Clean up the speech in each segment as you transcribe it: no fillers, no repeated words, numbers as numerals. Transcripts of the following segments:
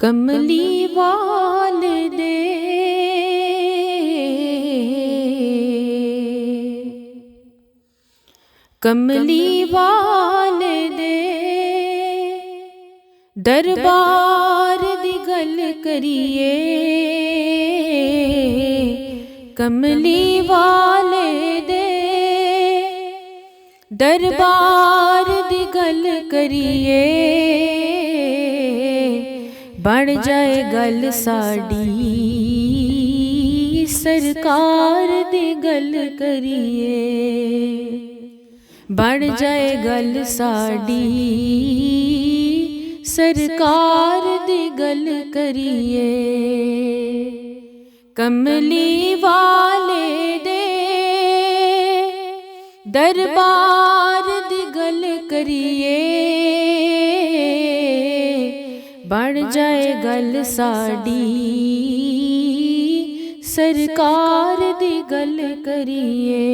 कमली वाल दे कमली वाल दे दरबार दी गल करिए। कमली वाल दे दरबार दी गल करिए। बन जाए गल साड़ी सरकार दी गल करिए। बन जाए गल साड़ी सरकार दी गल करिए। कमली वाले दे दरबार दी गल करिए। बन जाए गल साड़ी सरकार दी गल करिए।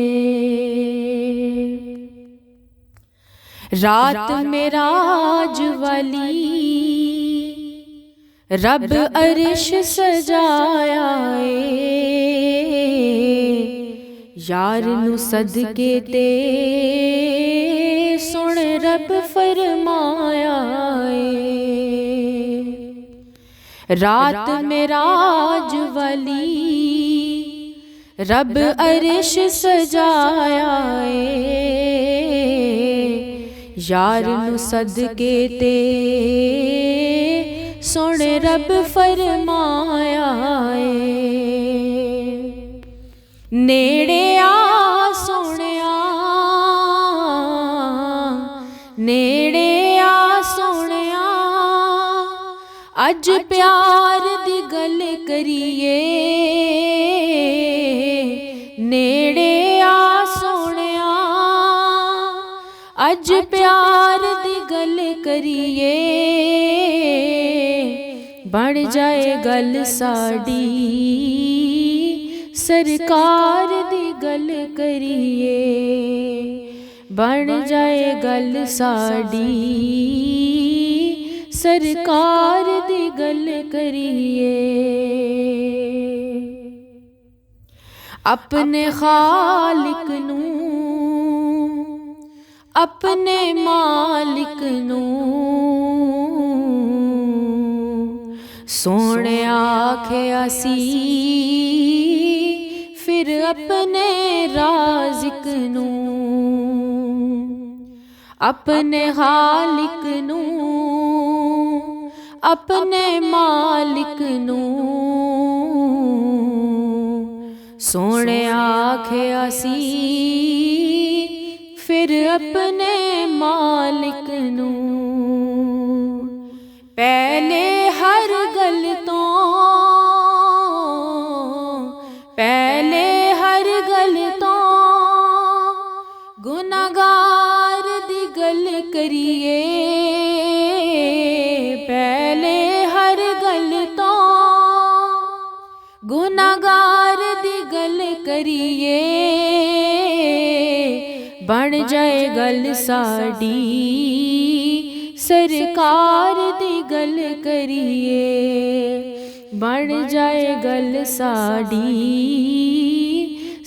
रात मेराज वाली रब अर्श सजाया ए। यार नू सदके ते सुन रब फरमाया ए। रात मेराज वाली रब अर्श सजाया ए। यार नू सदके ते सुन रब फरमाया ए। नेड़े आ सोहणिया नेड़े आ सोहणिया अज प्यार दी गल करिए। नेड़े आ सोहणिया अज प्यार दी गल करिए। बन जाए गल साड़ी सरकार दी गल करिए। बन जाए गल साड़ी सरकार दी गल करिए। अपने खालिक नू अपने मालिक नू सोने आखिया सी। फिर अपने राज़िक नू अपने खालिक नू अपने मालिक नू सोने आखिया सी। फिर अपने मालिक नू पहले हर गल तो पहले हर गल तो गुनाहगार दी गल करिए। पहले हर गल तो गुनाहगार दी गल करिए। बन जाए गल साड़ी सरकार दी गल करिए। बन जाए गल साड़ी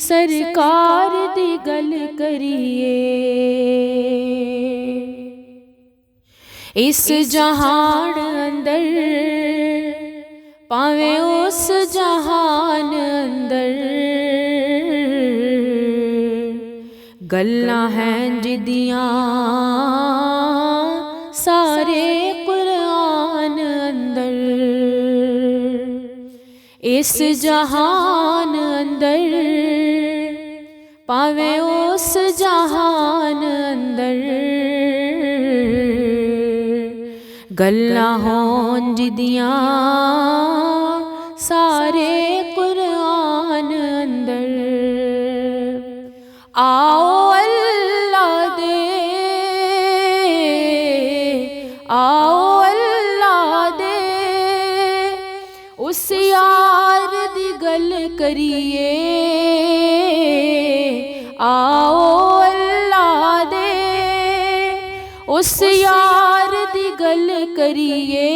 सरकार दी गल करिए। इस जहान अंदर पावे उस जहान अंदर गल्लां हैं जिदियां सारे कुरान अंदर। इस जहान अंदर पावे उस जहान अंदर गल्लां हों जिदियां सारे कुरान अंदर। आओ अल्लाह दे आओ अल्लाह दे उस यार दी गल करिए। आओ अल्लाह दे उस यार दी गल करिए।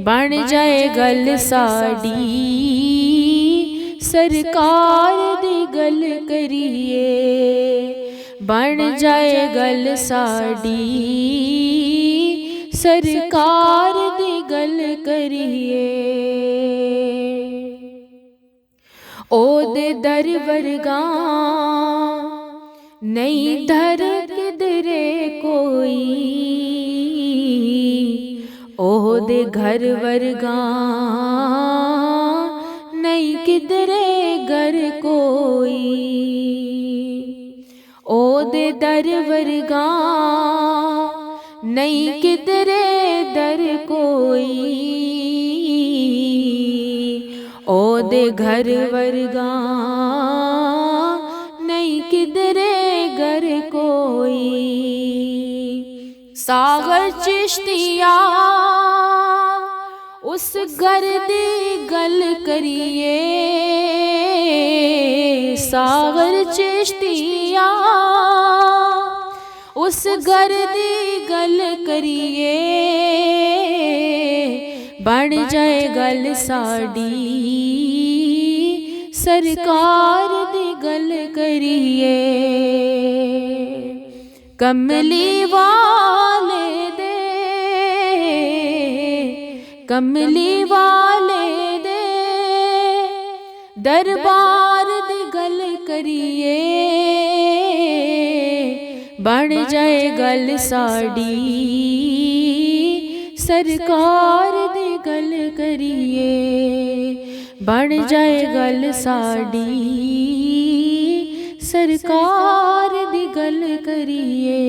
बन जाए गल साड़ी सरकार दी गल करिए, बन जाए गल साड़ी सरकार दी गल करिए। ओदे दर वर्गा नहीं दर किधरे कोई, ओदे घर वर्गा नहीं किधरे घर कोई, ओदे दर वर्गा नहीं किधरे दर कोई, ओदे घर वर्गा नहीं किधरे घर कोई। सागर चिश्तिया उस घर दी गल करिए, सागर चिश्तिया उस घर दी गल करिए, बन जाए गल साड़ी सरकार दी गल करिए। कमली वाले दे, कमली वाले दे दरबार दी गल करिए, बन जाए गल साड़ी सरकार दी गल करिए, बन जाए गल साड़ी सरकार दी गल करिए।